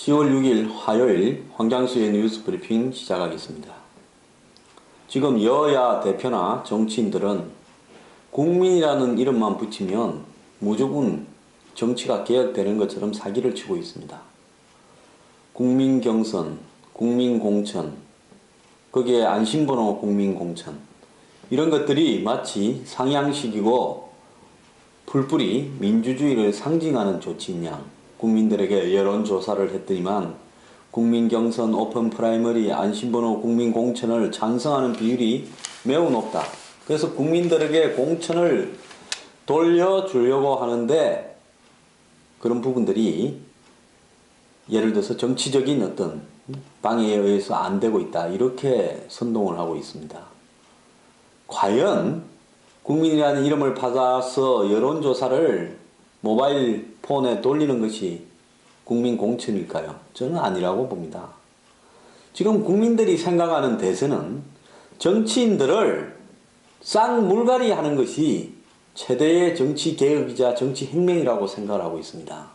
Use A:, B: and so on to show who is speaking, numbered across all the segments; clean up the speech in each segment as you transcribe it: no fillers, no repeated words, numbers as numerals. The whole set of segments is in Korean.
A: 10월 6일 화요일 황장수의 뉴스 브리핑 시작하겠습니다. 지금 여야 대표나 정치인들은 국민이라는 이름만 붙이면 무조건 정치가 개혁되는 것처럼 사기를 치고 있습니다. 국민경선, 국민공천, 거기에 안심번호 국민공천, 이런 것들이 마치 상향식이고 풀뿌리 민주주의를 상징하는 조치인 양 국민들에게 여론조사를 했더니만 국민경선, 오픈 프라이머리, 안심번호 국민공천을 찬성하는 비율이 매우 높다. 그래서 국민들에게 공천을 돌려주려고 하는데 그런 부분들이 예를 들어서 정치적인 어떤 방해에 의해서 안 되고 있다. 이렇게 선동을 하고 있습니다. 과연 국민이라는 이름을 받아서 여론조사를 모바일 폰에 돌리는 것이 국민공천일까요? 저는 아니라고 봅니다. 지금 국민들이 생각하는 대세는 정치인들을 쌍물갈이 하는 것이 최대의 정치개혁이자 정치혁명이라고 생각을 하고 있습니다.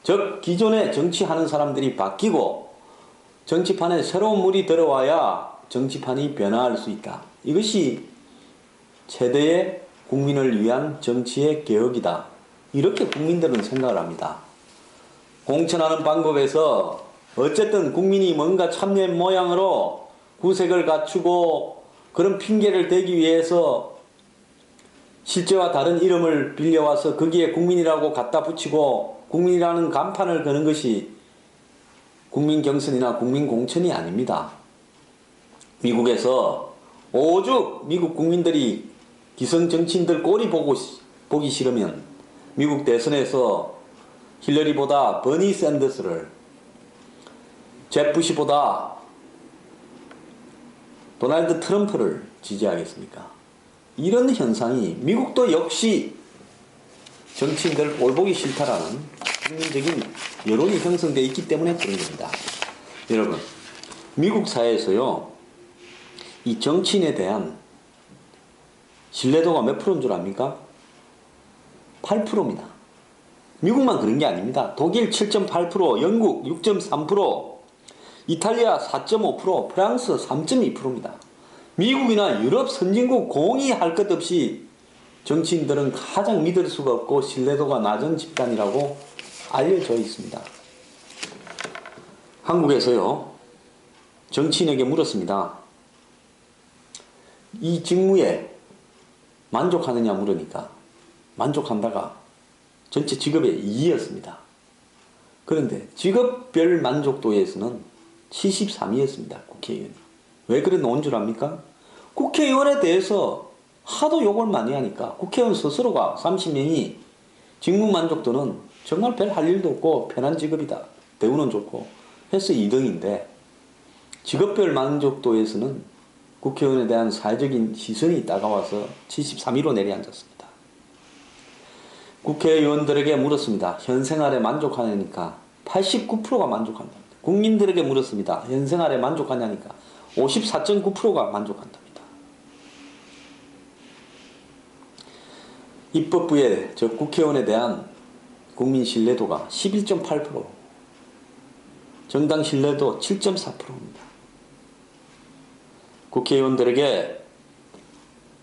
A: 즉 기존에 정치하는 사람들이 바뀌고 정치판에 새로운 물이 들어와야 정치판이 변화할 수 있다. 이것이 최대의 국민을 위한 정치의 개혁이다. 이렇게 국민들은 생각을 합니다. 공천하는 방법에서 어쨌든 국민이 뭔가 참된 모양으로 구색을 갖추고 그런 핑계를 대기 위해서 실제와 다른 이름을 빌려와서 거기에 국민이라고 갖다 붙이고 국민이라는 간판을 거는 것이 국민경선이나 국민공천이 아닙니다. 미국에서 오죽 미국 국민들이 기성 정치인들 꼴이 보기 싫으면 미국 대선에서 힐러리보다 버니 샌더스를, 잭 부시보다 도널드 트럼프를 지지하겠습니까? 이런 현상이 미국도 역시 정치인들 꼴 보기 싫다라는 국민적인 여론이 형성되어 있기 때문에 그런 겁니다. 여러분, 미국 사회에서요, 이 정치인에 대한 신뢰도가 몇 프로인 줄 압니까? 8%입니다. 미국만 그런 게 아닙니다. 독일 7.8%, 영국 6.3%, 이탈리아 4.5%, 프랑스 3.2%입니다. 미국이나 유럽 선진국 공의할 것 없이 정치인들은 가장 믿을 수가 없고 신뢰도가 낮은 집단이라고 알려져 있습니다. 한국에서요, 정치인에게 물었습니다. 이 직무에 만족하느냐 물으니까 만족한다가 전체 직업의 2위였습니다. 그런데 직업별 만족도에서는 73위였습니다. 국회의원이. 왜 그래 놓은 줄 압니까? 국회의원에 대해서 하도 욕을 많이 하니까 국회의원 스스로가 30명이 직무 만족도는 정말 별 할 일도 없고 편한 직업이다. 대우는 좋고 해서 2등인데 직업별 만족도에서는 국회의원에 대한 사회적인 시선이 따가워서 73위로 내려앉았습니다. 국회의원들에게 물었습니다. 현생활에 만족하냐니까 89%가 만족한답니다. 국민들에게 물었습니다. 현생활에 만족하냐니까 54.9%가 만족한답니다. 입법부의 즉 국회의원에 대한 국민 신뢰도가 11.8%, 정당 신뢰도 7.4%입니다. 국회의원들에게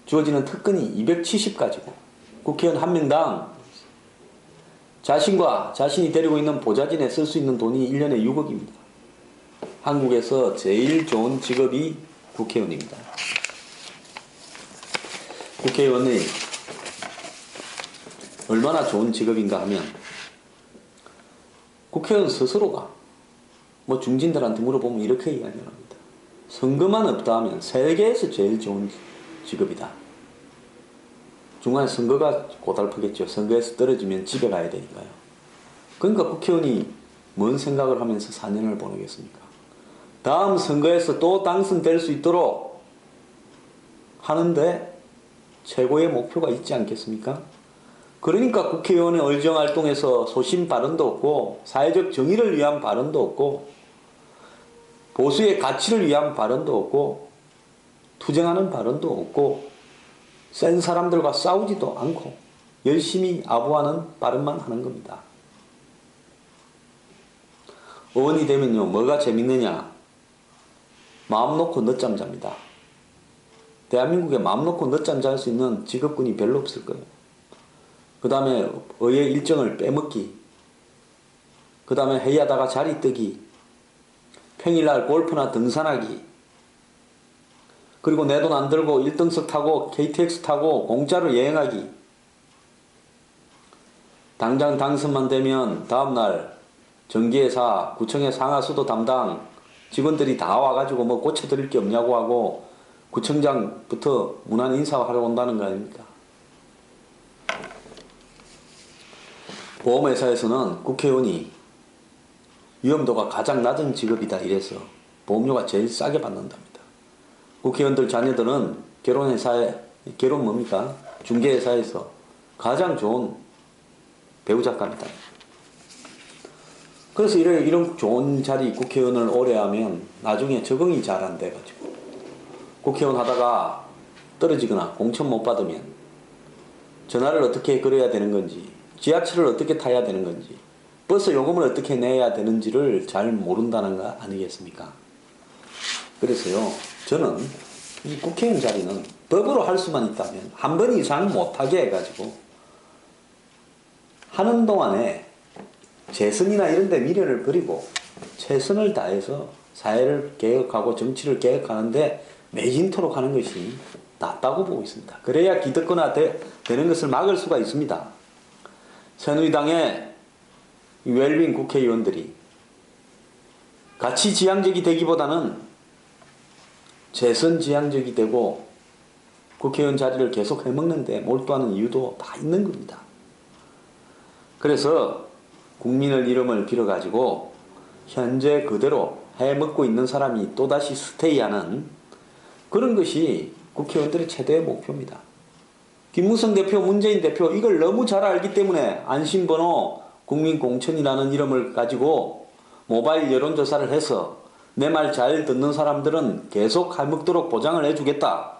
A: 주어지는 특권이 270가지고 국회의원 한 명당 자신과 자신이 데리고 있는 보좌진에 쓸 수 있는 돈이 1년에 6억입니다. 한국에서 제일 좋은 직업이 국회의원입니다. 국회의원이 얼마나 좋은 직업인가 하면 국회의원 스스로가 중진들한테 물어보면 이렇게 이야기합니다. 선거만 없다 하면 세계에서 제일 좋은 직업이다. 중간에 선거가 고달프겠죠. 선거에서 떨어지면 집에 가야 되니까요. 그러니까 국회의원이 뭔 생각을 하면서 4년을 보내겠습니까? 다음 선거에서 또 당선될 수 있도록 하는데 최고의 목표가 있지 않겠습니까? 그러니까 국회의원의 얼정활동에서 소신 발언도 없고 사회적 정의를 위한 발언도 없고 보수의 가치를 위한 발언도 없고 투쟁하는 발언도 없고 센 사람들과 싸우지도 않고 열심히 아부하는 발언만 하는 겁니다. 의원이 되면요, 뭐가 재밌느냐? 마음 놓고 늦잠 잡니다. 대한민국에 마음 놓고 늦잠 잘 수 있는 직업군이 별로 없을 거예요. 그 다음에 의회 일정을 빼먹기, 그 다음에 회의하다가 자리 뜨기, 평일날 골프나 등산하기, 그리고 내 돈 안 들고 1등석 타고 KTX 타고 공짜로 여행하기. 당장 당선만 되면 다음날 정기회사, 구청의 상하수도 담당 직원들이 다 와가지고 뭐 고쳐드릴 게 없냐고 하고 구청장부터 무난 인사하러 온다는 거 아닙니까? 보험회사에서는 국회의원이 위험도가 가장 낮은 직업이다 이래서 보험료가 제일 싸게 받는답니다. 국회의원들 자녀들은 결혼 뭡니까? 중개회사에서 가장 좋은 배우자감이다. 그래서 이런 좋은 자리 국회의원을 오래 하면 나중에 적응이 잘 안 돼가지고 국회의원 하다가 떨어지거나 공천 못 받으면 전화를 어떻게 걸어야 되는 건지, 지하철을 어떻게 타야 되는 건지, 버스 요금을 어떻게 내야 되는지를 잘 모른다는 거 아니겠습니까? 그래서요, 저는 이 국회의원 자리는 법으로 할 수만 있다면 한 번 이상 못하게 해가지고 하는 동안에 재선이나 이런 데 미련을 버리고 최선을 다해서 사회를 개혁하고 정치를 개혁하는데 매진토록 하는 것이 낫다고 보고 있습니다. 그래야 기득권화 되는 것을 막을 수가 있습니다. 새누리당의 웰빙 국회의원들이 가치지향적이 되기보다는 재선지향적이 되고 국회의원 자리를 계속 해먹는데 몰두하는 이유도 다 있는 겁니다. 그래서 국민의 이름을 빌어가지고 현재 그대로 해먹고 있는 사람이 또다시 스테이하는 그런 것이 국회의원들의 최대의 목표입니다. 김무성 대표, 문재인 대표 이걸 너무 잘 알기 때문에 안심번호 국민공천이라는 이름을 가지고 모바일 여론조사를 해서 내 말 잘 듣는 사람들은 계속 해먹도록 보장을 해주겠다.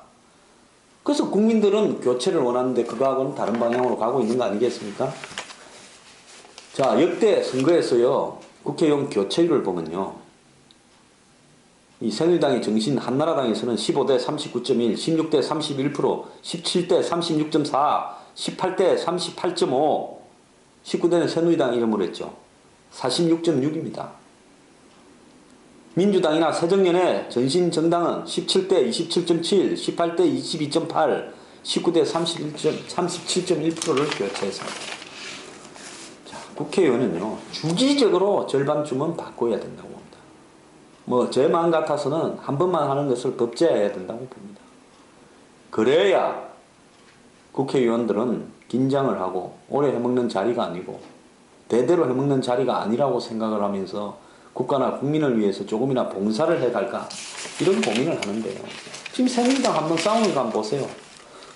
A: 그래서 국민들은 교체를 원하는데 그거하고는 다른 방향으로 가고 있는 거 아니겠습니까? 자, 역대 선거에서요, 국회의원 교체율을 보면요, 이 새누리당의 정신 한나라당에서는 15대 39.1, 16대 31%, 17대 36.4, 18대 38.5, 19대는 새누리당 이름으로 했죠. 46.6입니다. 민주당이나 새정년의 전신정당은 17대 27.7, 18대 22.8, 19대 37.1%를 교체했습니다. 자, 국회의원은요, 주기적으로 절반쯤은 바꿔야 된다고 봅니다. 뭐 제 마음 같아서는 한 번만 하는 것을 법제해야 된다고 봅니다. 그래야 국회의원들은 긴장을 하고 오래 해먹는 자리가 아니고 대대로 해먹는 자리가 아니라고 생각을 하면서 국가나 국민을 위해서 조금이나 봉사를 해갈까 이런 고민을 하는데요. 지금 새누리당 한번 싸우는 거 한번 보세요.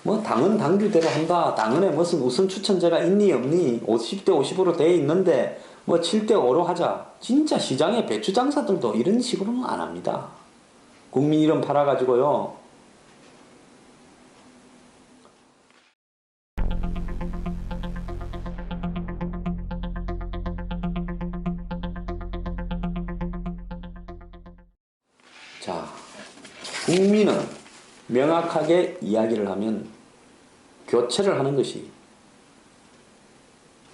A: 뭐 당은 당규대로 한다. 당헌에 무슨 우선 추천제가 있니 없니 50대 50으로 돼 있는데 뭐 7대 5로 하자. 진짜 시장의 배추 장사들도 이런 식으로는 안 합니다. 국민 이름 팔아가지고요. 자, 국민은 명확하게 이야기를 하면 교체를 하는 것이,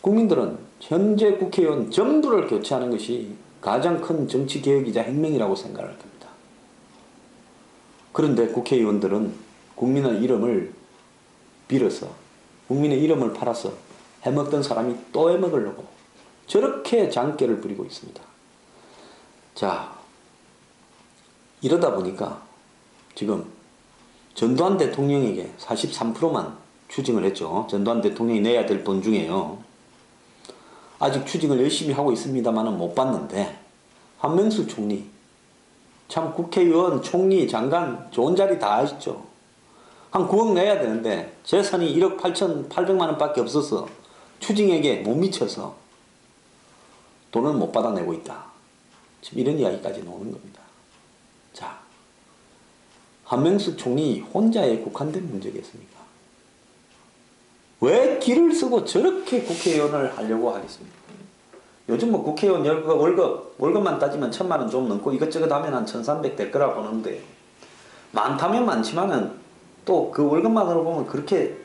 A: 국민들은 현재 국회의원 전부를 교체하는 것이 가장 큰 정치개혁이자 혁명이라고 생각을 합니다. 그런데 국회의원들은 국민의 이름을 빌어서, 국민의 이름을 팔아서 해먹던 사람이 또 해먹으려고 저렇게 장깨를 부리고 있습니다. 자, 이러다 보니까 지금 전두환 대통령에게 43%만 추징을 했죠. 전두환 대통령이 내야 될 돈 중에요. 아직 추징을 열심히 하고 있습니다만은 못 받는데, 한명숙 총리, 참 국회의원, 총리, 장관 좋은 자리 다 하시죠. 한 9억 내야 되는데 재산이 1억 8,800만 원밖에 없어서 추징액에 못 미쳐서 돈을 못 받아내고 있다. 지금 이런 이야기까지 나오는 겁니다. 자, 한명숙 총리 혼자에 국한된 문제겠습니까? 왜 기를 쓰고 저렇게 국회의원을 하려고 하겠습니까? 요즘 뭐 국회의원 월급만 따지면 1,000만 원 좀 넘고 이것저것 하면 한 1,300 될 거라고 보는데, 많다면 많지만은 또 그 월급만으로 보면 그렇게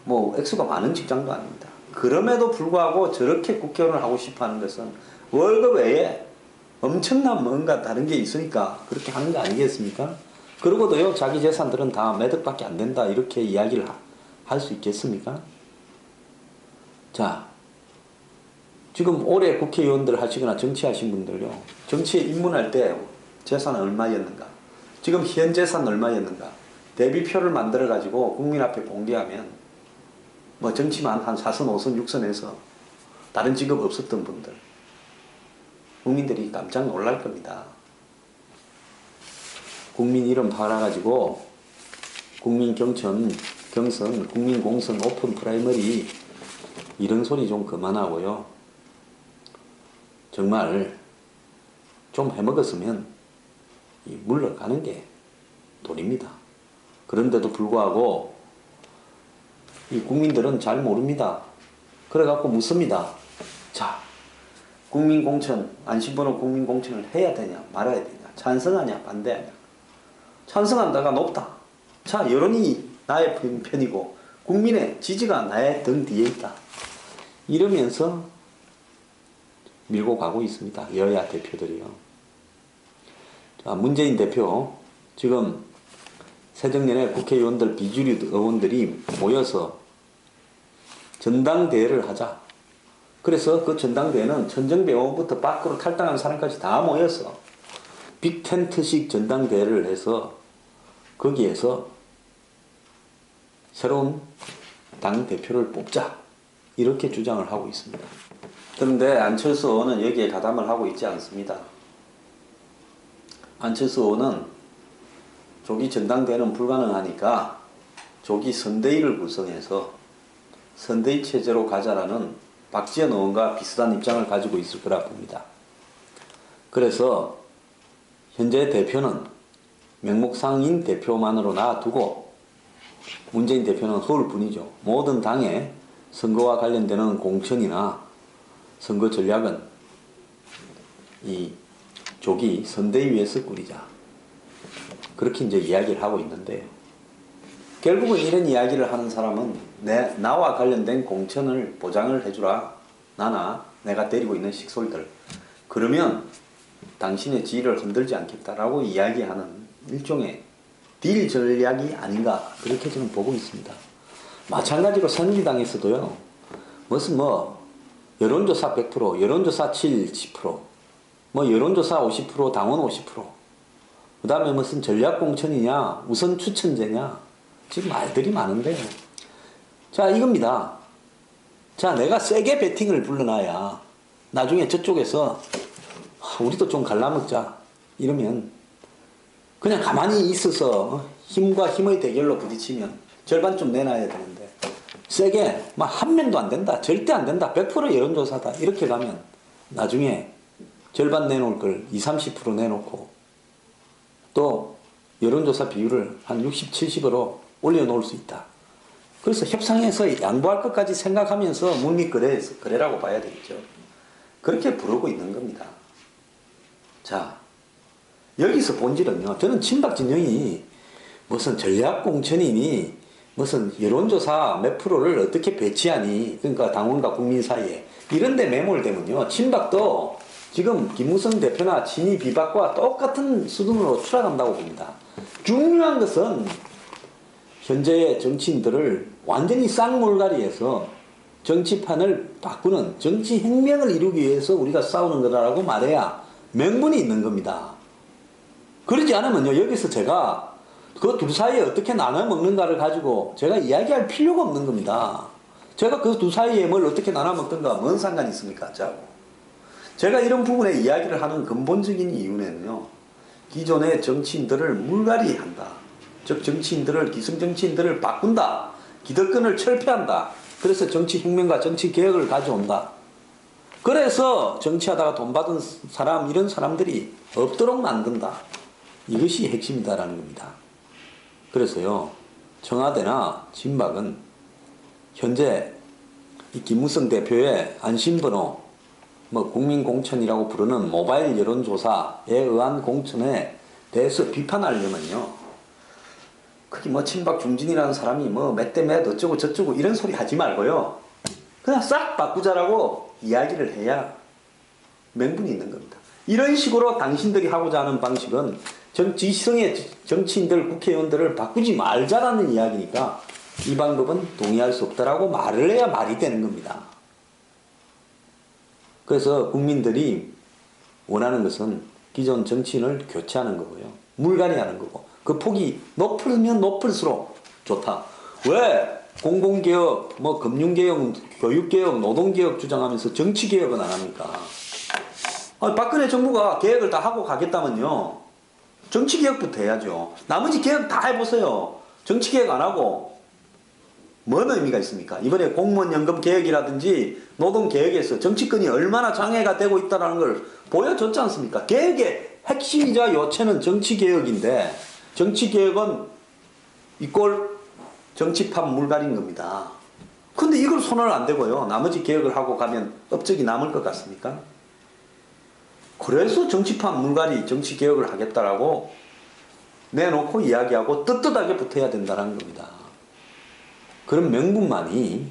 A: 뭐 액수가 많은 직장도 아닙니다. 그럼에도 불구하고 저렇게 국회의원을 하고 싶어 하는 것은 월급 외에 엄청난 뭔가 다른 게 있으니까 그렇게 하는 거 아니겠습니까? 그러고도요, 자기 재산들은 다 매덕밖에 안 된다, 이렇게 이야기를 할 수 있겠습니까? 자, 지금 올해 국회의원들 하시거나 정치하신 분들요, 정치에 입문할 때 재산은 얼마였는가, 지금 현 재산 얼마였는가, 대비표를 만들어 가지고 국민 앞에 공개하면 뭐 정치만 한 4선 5선 6선에서 다른 직업 없었던 분들, 국민들이 깜짝 놀랄 겁니다. 국민 이름 팔아가지고 국민 경선, 국민 공선, 오픈 프라이머리 이런 소리 좀 그만하고요. 정말 좀 해먹었으면 물러가는 게 도리입니다. 그런데도 불구하고 이 국민들은 잘 모릅니다. 그래갖고 묻습니다. 자, 국민공천, 안심번호 국민공천을 해야 되냐 말아야 되냐, 찬성하냐 반대하냐. 찬성한다가 높다. 자, 여론이 나의 편이고 국민의 지지가 나의 등 뒤에 있다. 이러면서 밀고 가고 있습니다. 여야 대표들이요. 자, 문재인 대표, 지금 새정년에 국회의원들, 비주류 의원들이 모여서 전당대회를 하자. 그래서 그 전당대회는 천정배원부터 밖으로 탈당한 사람까지 다 모여서 빅텐트식 전당대회를 해서 거기에서 새로운 당대표를 뽑자, 이렇게 주장을 하고 있습니다. 그런데 안철수 의원은 여기에 가담을 하고 있지 않습니다. 안철수 의원은 조기 전당대회는 불가능하니까 조기 선대위를 구성해서 선대위 체제로 가자라는 박지원 의원과 비슷한 입장을 가지고 있을 거라 봅니다. 그래서 현재 대표는 명목상인 대표만으로 놔두고 문재인 대표는 허울 뿐이죠. 모든 당의 선거와 관련되는 공천이나 선거 전략은 이 조기 선대위에서 꾸리자, 그렇게 이제 이야기를 하고 있는데, 결국은 이런 이야기를 하는 사람은 나와 관련된 공천을 보장을 해주라, 나나 내가 데리고 있는 식솔들, 그러면 당신의 지위를 흔들지 않겠다라고 이야기하는 일종의 딜 전략이 아닌가, 그렇게 저는 보고 있습니다. 마찬가지로 새누리당에서도요, 무슨 여론조사 100%, 여론조사 70%, 여론조사 50%, 당원 50%, 그 다음에 무슨 전략공천이냐, 우선 추천제냐, 지금 말들이 많은데요. 자, 이겁니다. 자, 내가 세게 배팅을 불러놔야 나중에 저쪽에서 우리도 좀 갈라먹자 이러면 그냥 가만히 있어서 힘과 힘의 대결로 부딪히면 절반 좀 내놔야 되는데, 세게 한 면도 안 된다, 절대 안 된다, 100% 여론조사다, 이렇게 가면 나중에 절반 내놓을 걸 20, 30% 내놓고 또 여론조사 비율을 한 60, 70으로 올려놓을 수 있다. 그래서 협상해서 양보할 것까지 생각하면서 물밑거래라고 봐야 되겠죠. 그렇게 부르고 있는 겁니다. 자, 여기서 본질은요, 저는 친박 진영이 무슨 전략공천이니 무슨 여론조사 몇 프로를 어떻게 배치하니, 그러니까 당원과 국민 사이에 이런 데 매몰되면요, 친박도 지금 김무성 대표나 친이 비박과 똑같은 수준으로 추락한다고 봅니다. 중요한 것은 현재의 정치인들을 완전히 쌍몰가리해서 정치판을 바꾸는 정치혁명을 이루기 위해서 우리가 싸우는 거다라고 말해야 명분이 있는 겁니다. 그러지 않으면요, 여기서 제가 그 둘 사이에 어떻게 나눠 먹는가를 가지고 제가 이야기할 필요가 없는 겁니다. 제가 그 두 사이에 뭘 어떻게 나눠 먹든가 뭔 상관이 있습니까? 제가 이런 부분에 이야기를 하는 근본적인 이유는요, 기존의 정치인들을 물갈이한다. 즉 정치인들을, 기성정치인들을 바꾼다. 기득권을 철폐한다. 그래서 정치혁명과 정치개혁을 가져온다. 그래서 정치하다가 돈 받은 사람, 이런 사람들이 없도록 만든다. 이것이 핵심이다라는 겁니다. 그래서요, 청와대나 친박은 현재 이 김무성 대표의 안심번호 뭐 국민공천이라고 부르는 모바일 여론조사에 의한 공천에 대해서 비판하려면요, 그게 뭐 친박 중진이라는 사람이 뭐 몇 대 몇 어쩌고 저쩌고 이런 소리 하지 말고요, 그냥 싹 바꾸자라고 이야기를 해야 명분이 있는 겁니다. 이런 식으로 당신들이 하고자 하는 방식은 지성의 정치인들, 국회의원들을 바꾸지 말자라는 이야기니까 이 방법은 동의할 수 없다라고 말을 해야 말이 되는 겁니다. 그래서 국민들이 원하는 것은 기존 정치인을 교체하는 거고요, 물갈이하는 거고, 그 폭이 높으면 높을수록 좋다. 왜 공공개혁, 뭐 금융개혁, 교육개혁, 노동개혁 주장하면서 정치개혁은 안 합니까? 박근혜 정부가 개혁을 다 하고 가겠다면요, 정치개혁부터 해야죠. 나머지 개혁 다 해보세요. 정치개혁 안 하고 뭔 의미가 있습니까? 이번에 공무원연금 개혁이라든지 노동개혁에서 정치권이 얼마나 장애가 되고 있다는 걸 보여줬지 않습니까? 개혁의 핵심이자 요체는 정치개혁인데, 정치개혁은 이꼴 정치판 물갈인 겁니다. 근데 이걸 손을 안 대고요, 나머지 개혁을 하고 가면 업적이 남을 것 같습니까? 그래서 정치판 물갈이, 정치개혁을 하겠다라고 내놓고 이야기하고 떳떳하게 붙어야 된다는 겁니다. 그런 명분만이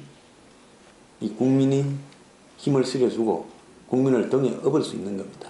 A: 이 국민이 힘을 실어주고 국민을 등에 업을 수 있는 겁니다.